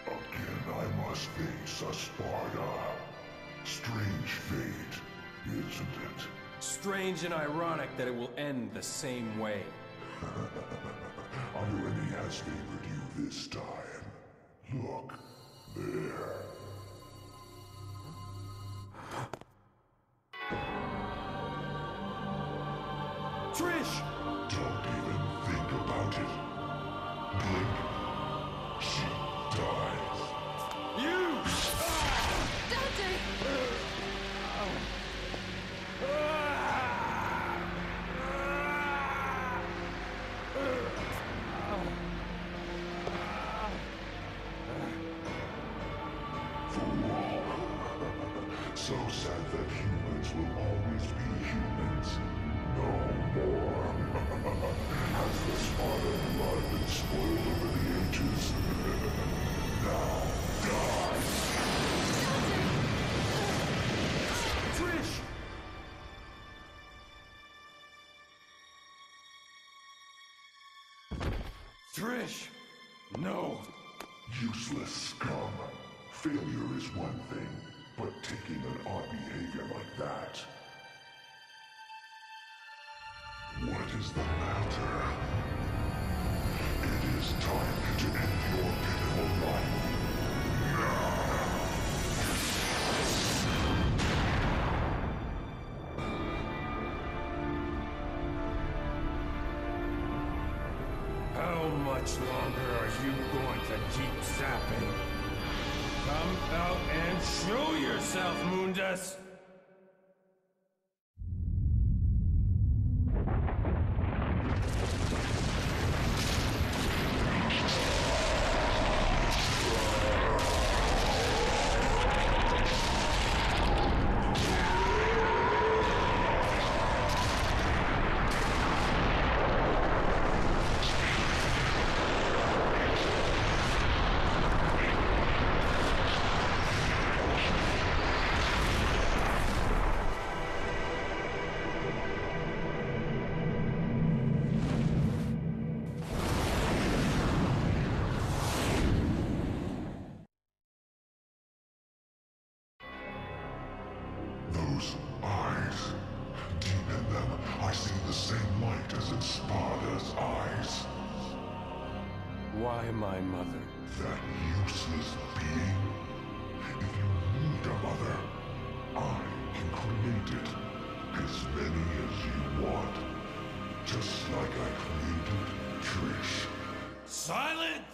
Again I must face a Sparta. Strange fate, isn't it? Strange and ironic that it will end the same way. Irony has favored you this time. Look, there. Trish! Don't even think about it. Blink. She dies. You! Doctor! So sad that humans will always be humans. No more. Has the Spartan blood been spoiled over the ages? Now, die! Trish! Trish! No! Useless scum. Failure is one thing, but taking an odd behavior like that... What is the matter? It is time to end your pitiful life. How much longer are you going to keep zapping? Come out and show yourself, Mundus! Those eyes. Deep in them, I see the same light as in Sparta's eyes. Why my mother? That useless being. If you need a mother, I can create it. As many as you want. Just like I created Trish. Silence!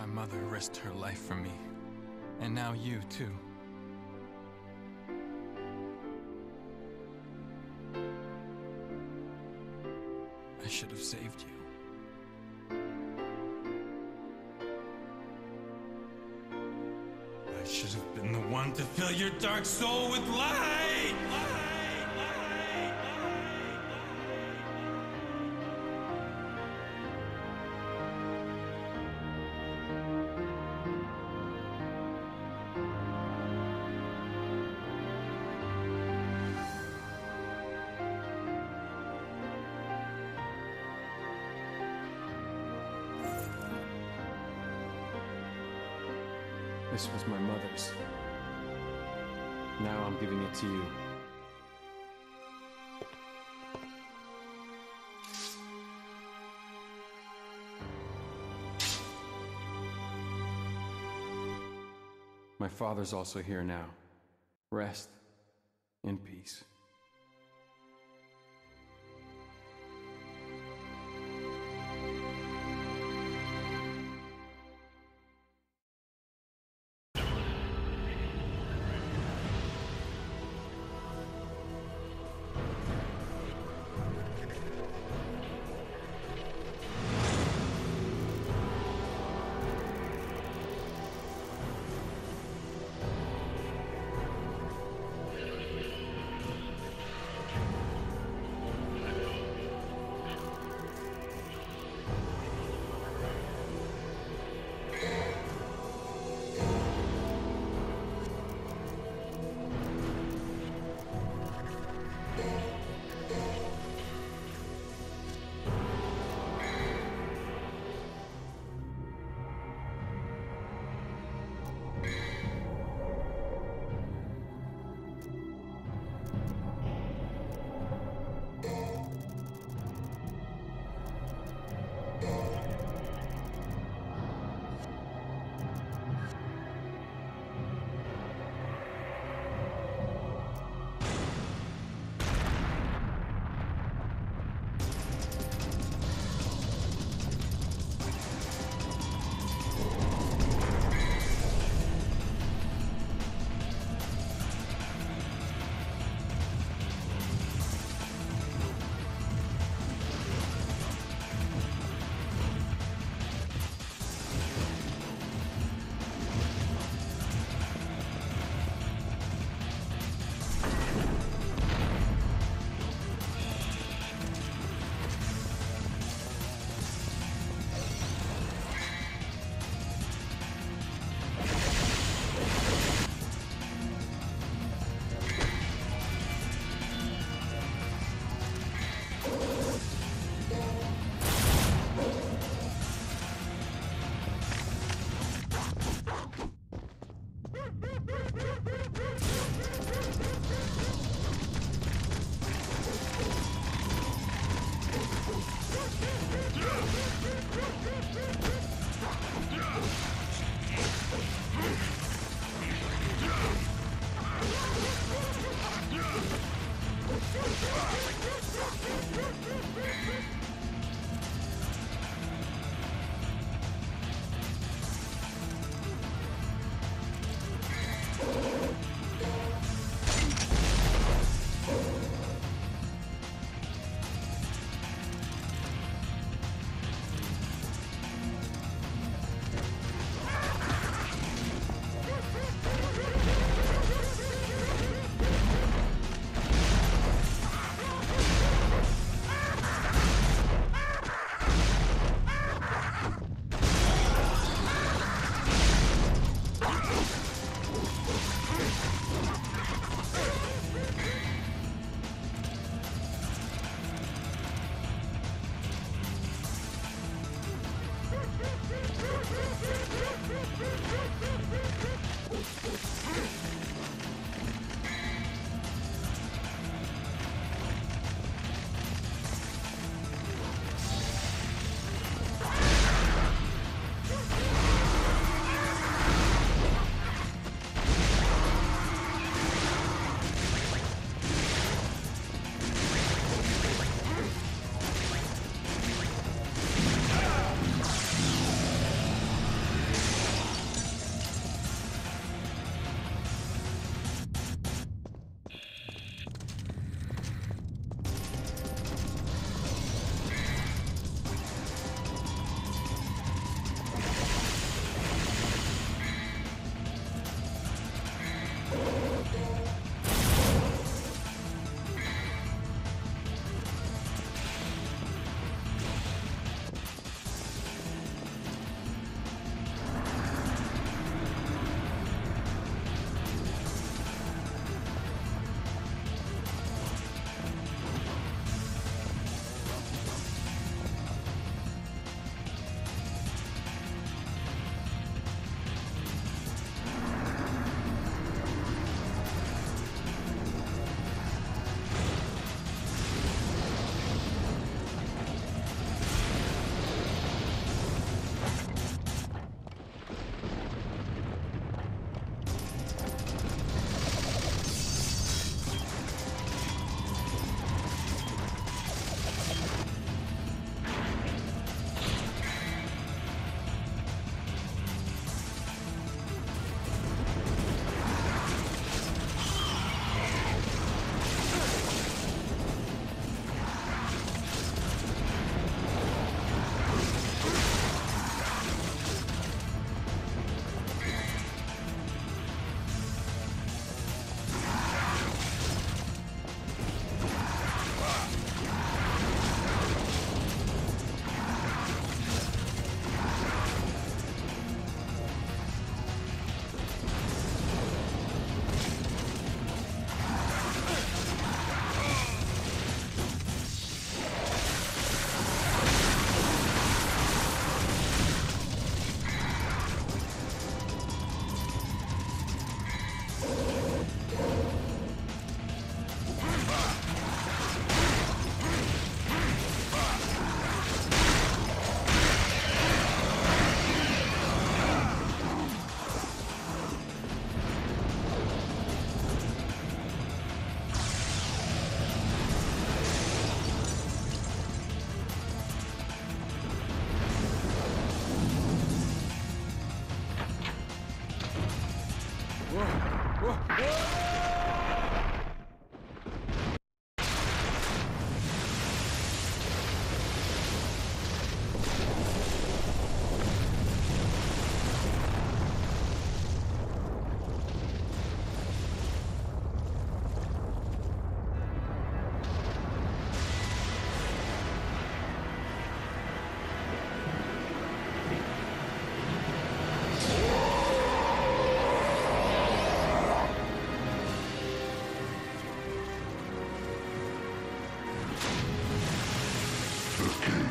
mother risked her life for me. And now you, too. I should have saved you. I should have been the one to fill your dark soul with light! This was my mother's. Now I'm giving it to you. My father's also here now. Rest in peace.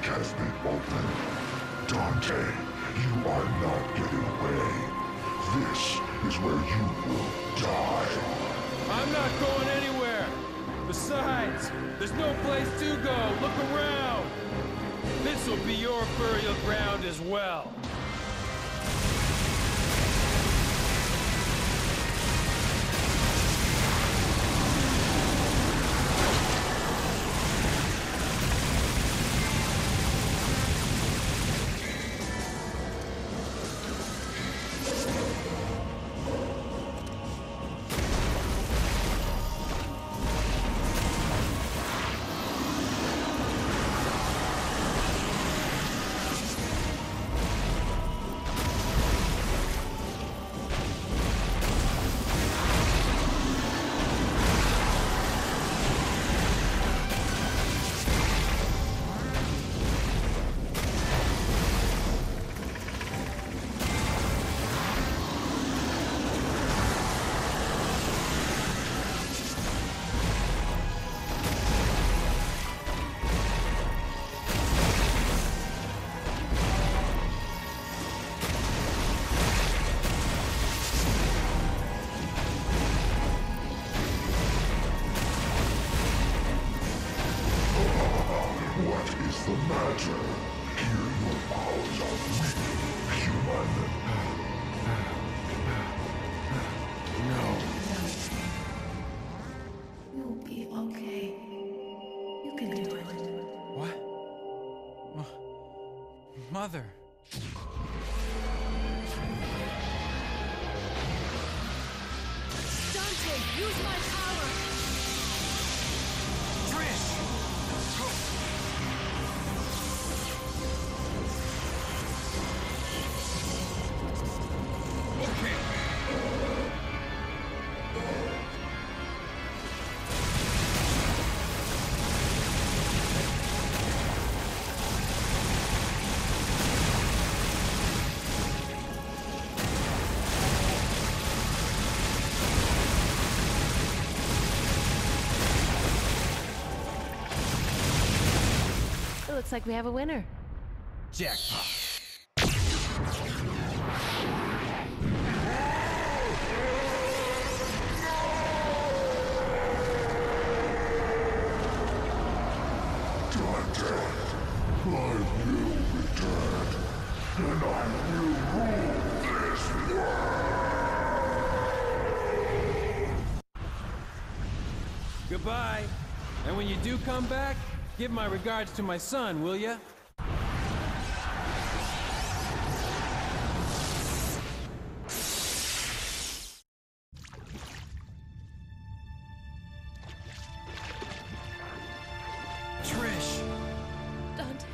has been opened. Dante, you are not getting away. This is where you will die. I'm not going anywhere. Besides, there's no place to go. Look around. This will be your burial ground as well. The matter. Here your powers are weak, human. No. You'll be okay. You can do it. What? Mother. Dante, use my power! Trish! It looks like we have a winner. Jackpot. Dante, I will return, and I will rule this world! Goodbye. And when you do come back, give my regards to my son, will ya? Trish! Dante.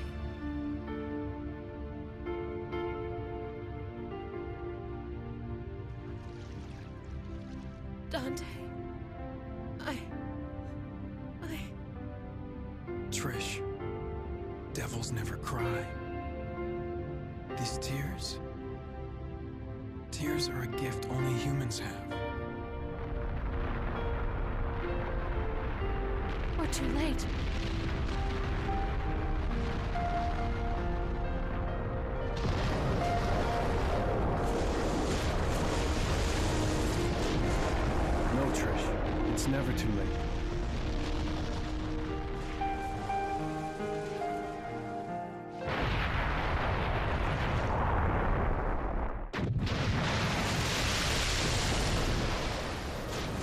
Dante. Trish. Devils never cry. These tears? Tears are a gift only humans have. We're too late. No, Trish. It's never too late.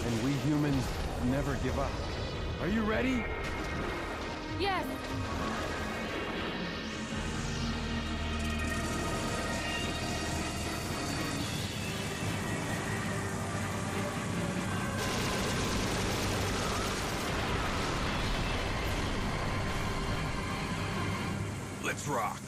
And we humans never give up. Are you ready? Yes! Let's rock!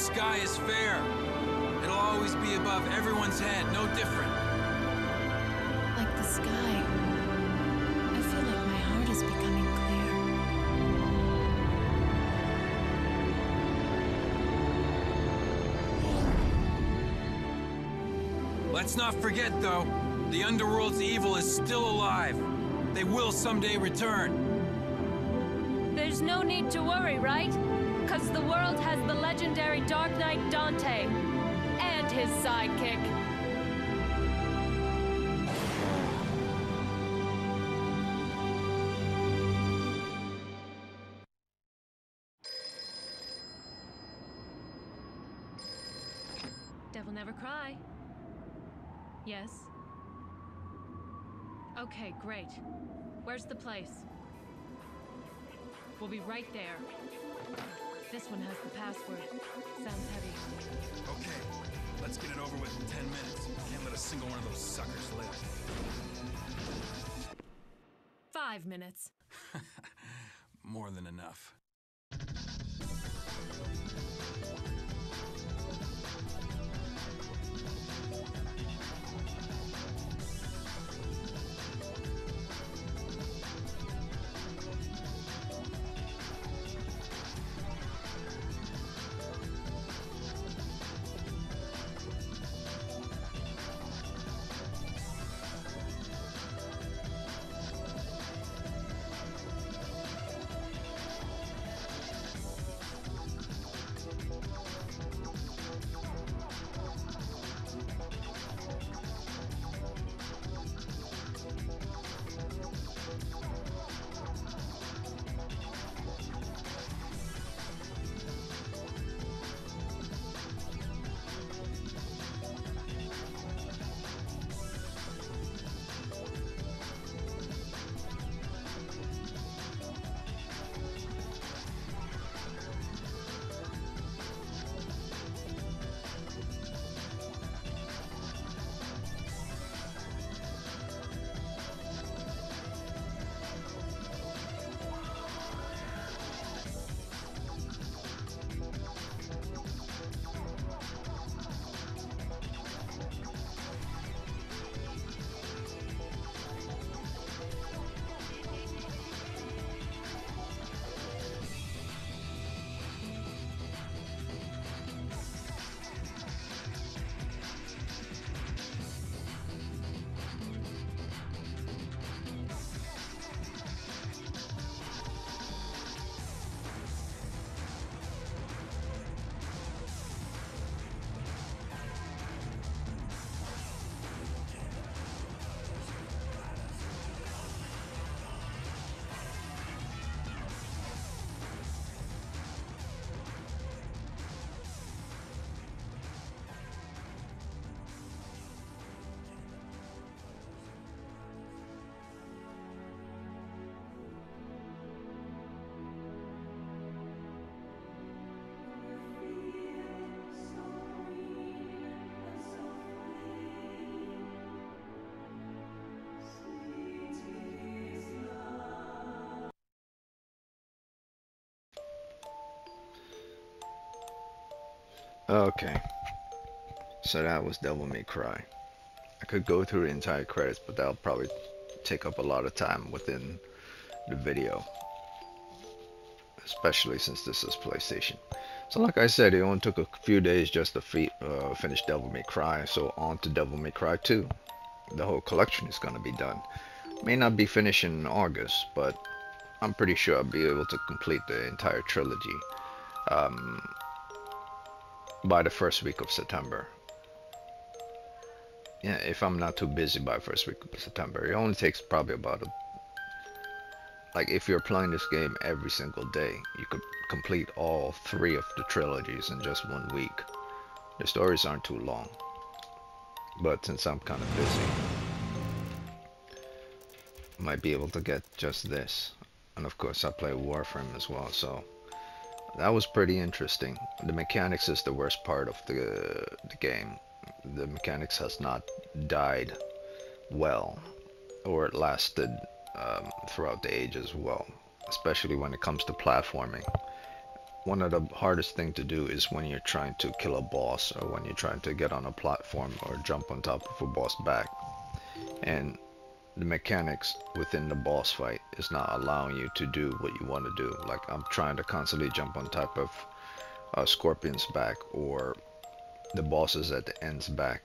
sky is fair. It'll always be above everyone's head, no different. Like the sky. I feel like my heart is becoming clear. Let's not forget, though, the Underworld's evil is still alive. They will someday return. There's no need to worry, right? Because the world has the legendary Dark Knight Dante. And his sidekick. Devil never cry. Yes? Okay, great. Where's the place? We'll be right there. This one has the password. Sounds heavy. Okay, let's get it over with in 10 minutes. Can't let a single one of those suckers live. 5 minutes. More than enough. Okay, so that was Devil May Cry. I could go through the entire credits, but that'll probably take up a lot of time within the video, especially since this is PlayStation. So like I said, it only took a few days just to finish Devil May Cry, so on to Devil May Cry 2. The whole collection is going to be done. May not be finished in August, but I'm pretty sure I'll be able to complete the entire trilogy by the first week of September. Yeah, if I'm not too busy by first week of September. It only takes probably about like if you're playing this game every single day, you could complete all 3 of the trilogies in just 1 week. The stories aren't too long, but since I'm kind of busy, I might be able to get just this. And of course I play Warframe as well, so that was pretty interesting. The mechanics is the worst part of the game. The mechanics has not died well, or it lasted throughout the ages well, especially when it comes to platforming. one of the hardest thing to do is when you're trying to kill a boss, or when you're trying to get on a platform or jump on top of a boss back, and the mechanics within the boss fight is not allowing you to do what you want to do. Like I'm trying to constantly jump on top of Scorpion's back, or the bosses at the end's back,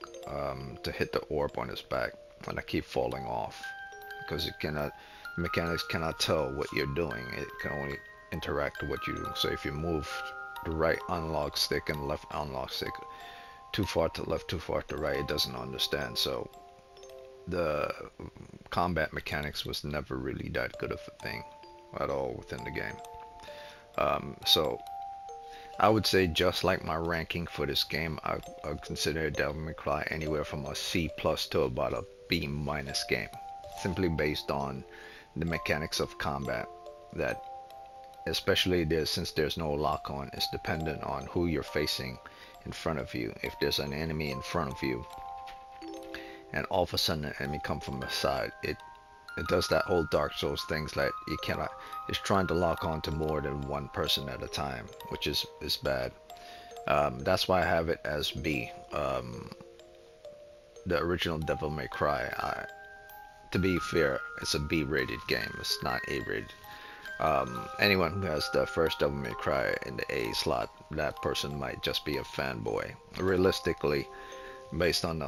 to hit the orb on his back, and I keep falling off because it cannot, mechanics cannot tell what you're doing. It can only interact with what you do. So if you move the right analog stick and left analog stick too far to the left, too far to the right, it doesn't understand. So the combat mechanics was never really that good of a thing at all within the game. So I would say, just like my ranking for this game, I consider Devil May Cry anywhere from a C+ to about a B- game, simply based on the mechanics of combat. That, especially since there's no lock on, it's dependent on who you're facing in front of you. If there's an enemy in front of you and all of a sudden an enemy come from the side, it does that whole Dark Souls things, like you cannot, it's trying to lock on to more than one person at a time, which is bad. That's why I have it as B. The original Devil May Cry, to be fair, it's a B-rated game. It's not A-rated. Anyone who has the first Devil May Cry in the A slot, that person might just be a fanboy. Realistically, based on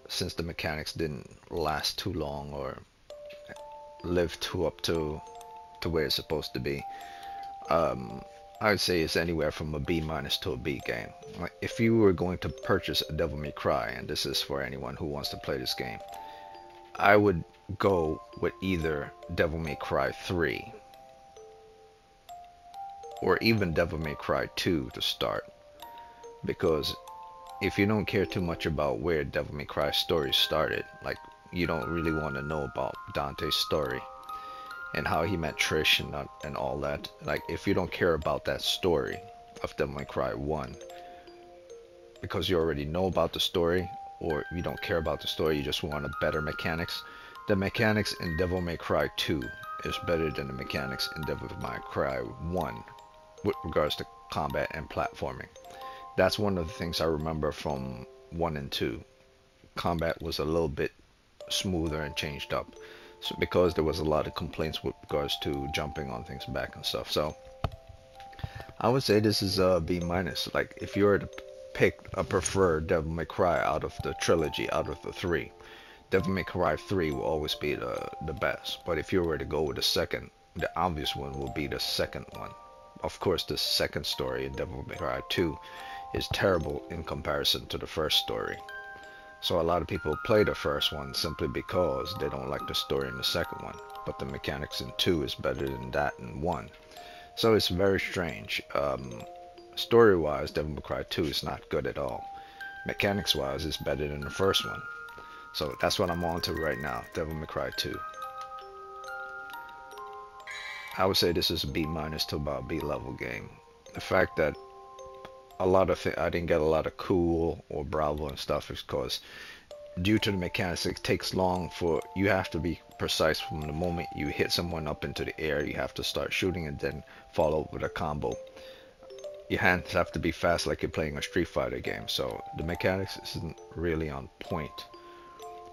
since the mechanics didn't last too long or live up to where it's supposed to be, I would say it's anywhere from a B- to a B game. Like, if you were going to purchase a Devil May Cry, and this is for anyone who wants to play this game, I would go with either Devil May Cry 3 or even Devil May Cry 2 to start, because if you don't care too much about where Devil May Cry story started, like you don't really want to know about Dante's story and how he met Trish and all that, like if you don't care about that story of Devil May Cry 1, because you already know about the story, or you don't care about the story, you just want a better mechanics, the mechanics in Devil May Cry 2 is better than the mechanics in Devil May Cry 1 with regards to combat and platforming. That's one of the things I remember from 1 and 2. Combat was a little bit smoother and changed up, so because there was a lot of complaints with regards to jumping on things back and stuff. So I would say this is a B-. Like if you were to pick a preferred Devil May Cry out of the trilogy, out of the 3, Devil May Cry 3 will always be the best. But if you were to go with the second, the obvious one will be the second one. Of course, the second story in Devil May Cry 2 is terrible in comparison to the first story. So a lot of people play the first one simply because they don't like the story in the second one. But the mechanics in 2 is better than that in 1. So it's very strange. Story-wise, Devil May Cry 2 is not good at all. Mechanics-wise, it's better than the first one. So that's what I'm on to right now, Devil May Cry 2. I would say this is a B- to about B-level game. The fact that a lot of I didn't get a lot of cool or bravo and stuff is because due to the mechanics, it takes long for you have to be precise from the moment you hit someone up into the air. You have to start shooting and then follow with a combo. Your hands have to be fast, like you're playing a Street Fighter game. So the mechanics isn't really on point,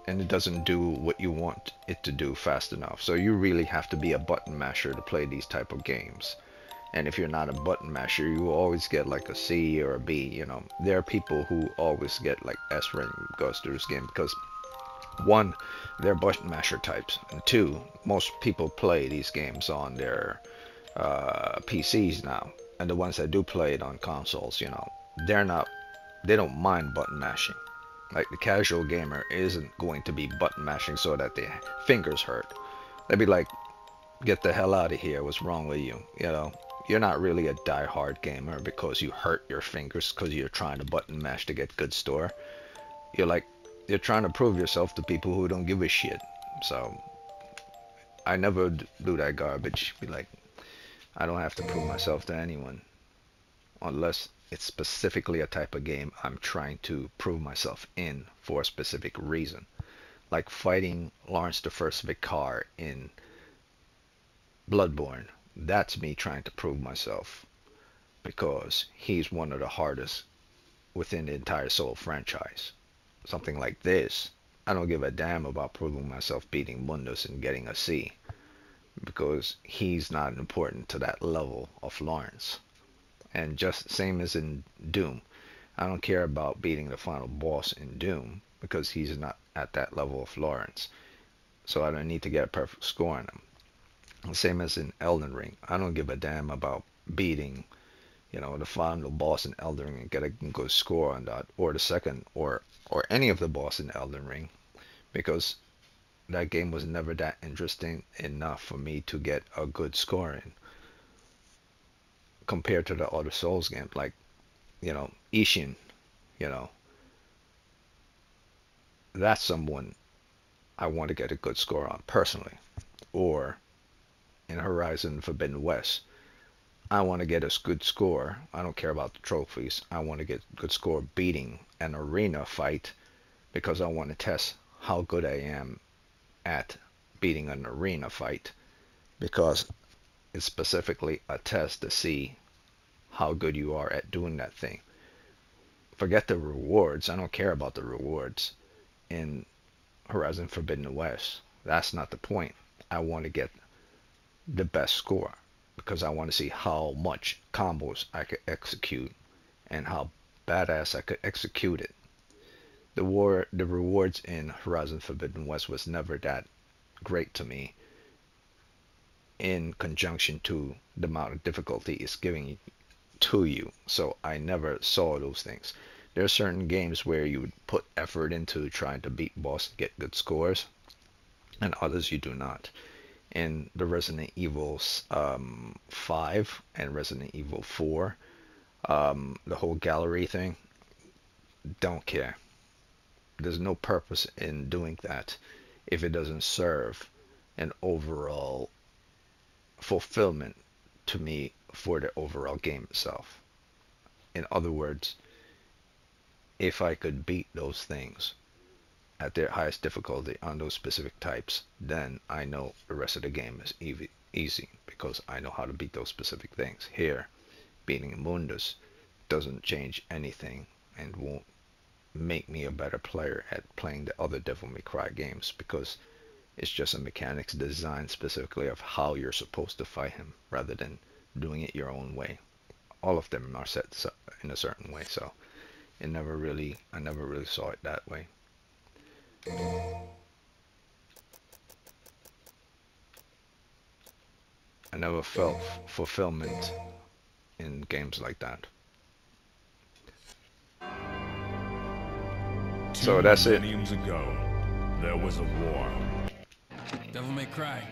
and it doesn't do what you want it to do fast enough. So you really have to be a button masher to play these type of games. And if you're not a button masher, you will always get like a C or a B. You know, there are people who always get like S rank goes through this game because 1, they're button masher types, and 2, most people play these games on their PCs now, and the ones that do play it on consoles, you know, they don't mind button mashing. Like the casual gamer isn't going to be button mashing so that their fingers hurt. They'd be like, get the hell out of here, what's wrong with you? You know, you're not really a die-hard gamer because you hurt your fingers because you're trying to button mash to get good score. You're trying to prove yourself to people who don't give a shit. So I never do that garbage. Be like, I don't have to prove myself to anyone unless it's specifically a type of game I'm trying to prove myself in for a specific reason. Like fighting Lawrence the First Vicar in Bloodborne. That's me trying to prove myself. because he's one of the hardest within the entire Soul franchise. Something like this, I don't give a damn about proving myself beating Mundus and getting a C, because he's not important to that level of Lawrence. And just same as in Doom, I don't care about beating the final boss in Doom because he's not at that level of Lawrence. So I don't need to get a perfect score on him. Same as in Elden Ring, I don't give a damn about beating, you know, the final boss in Elden Ring and get a good score on that, or the second, or any of the boss in Elden Ring, because that game was never that interesting enough for me to get a good score in, compared to the other Souls games, like, you know, Ishin, you know, that's someone I want to get a good score on personally. Or in Horizon Forbidden West, I want to get a good score. I don't care about the trophies. I want to get a good score beating an arena fight, because I want to test how good I am at beating an arena fight, because it's specifically a test to see how good you are at doing that thing. Forget the rewards. I don't care about the rewards in Horizon Forbidden West. That's not the point. I want to get the best score, because I want to see how much combos I could execute and how badass I could execute it. The rewards in Horizon Forbidden West was never that great to me, in conjunction to the amount of difficulty it's giving to you. So I never saw those things. There are certain games where you would put effort into trying to beat boss and get good scores, and others you do not. In the Resident Evil 5 and Resident Evil 4, the whole gallery thing, don't care. There's no purpose in doing that if it doesn't serve an overall fulfillment to me for the overall game itself. In other words, if I could beat those things at their highest difficulty on those specific types, then I know the rest of the game is easy, because I know how to beat those specific things. Here, beating Mundus doesn't change anything and won't make me a better player at playing the other Devil May Cry games, because it's just a mechanics designed specifically of how you're supposed to fight him, rather than doing it your own way. All of them are set in a certain way, so I never really saw it that way. I never felt fulfillment in games like that. So that's it. Millenniums ago, there was a war. Devil May Cry.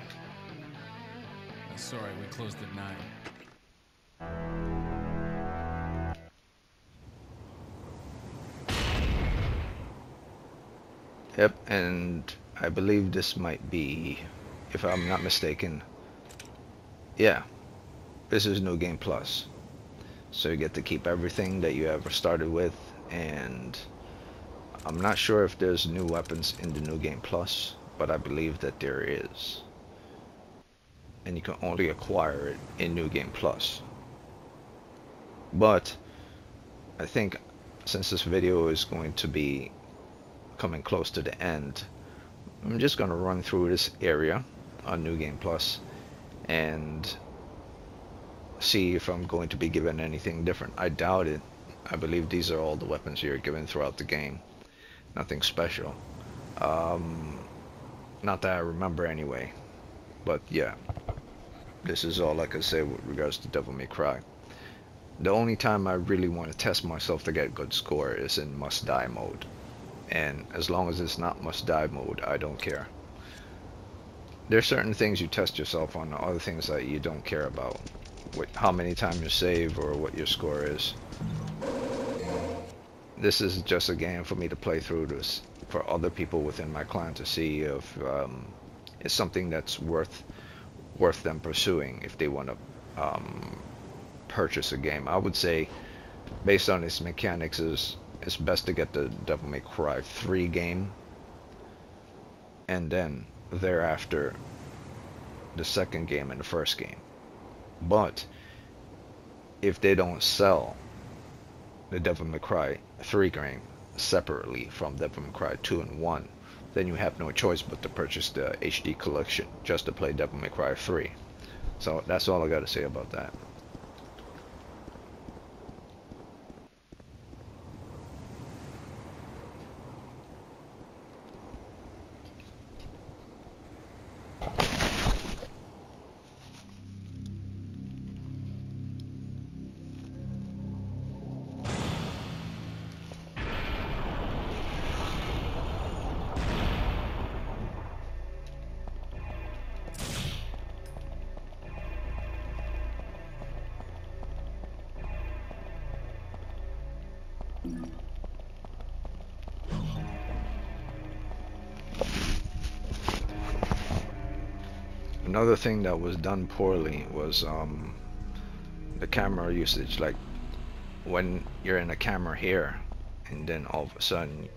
Sorry, we closed at 9. Yep, and I believe this might be, if I'm not mistaken, yeah, this is New Game Plus. So you get to keep everything that you ever started with, and I'm not sure if there's new weapons in the New Game Plus, but I believe that there is. And you can only acquire it in New Game Plus. But I think since this video is going to be coming close to the end, I'm just going to run through this area on New Game Plus and see if I'm going to be given anything different. I doubt it. I believe these are all the weapons you're given throughout the game. Nothing special. Not that I remember anyway. But yeah, this is all I can say with regards to Devil May Cry. The only time I really want to test myself to get a good score is in must die mode. And as long as it's not must die mode, I don't care. There's certain things you test yourself on, other things that you don't care about. With how many times you save or what your score is. This is just a game for me to play through this for other people within my clan to see if it's something that's worth them pursuing if they want to purchase a game. I would say, based on its mechanics, it's best to get the Devil May Cry 3 game, and then thereafter the second game and the first game. But if they don't sell the Devil May Cry 3 game separately from Devil May Cry 2 and 1, then you have no choice but to purchase the HD Collection just to play Devil May Cry 3. So that's all I got to say about that. Another thing that was done poorly was the camera usage. Like when you're in a camera here and then all of a sudden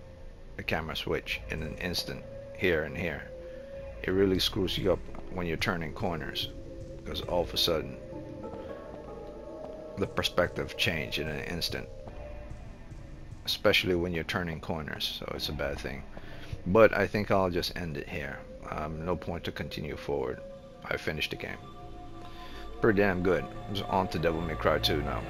the camera switch in an instant here and here, it really screws you up when you're turning corners, because all of a sudden the perspective change in an instant, especially when you're turning corners. So it's a bad thing, but I think I'll just end it here. No point to continue forward. I finished the game. Pretty damn good. On to Devil May Cry 2 now.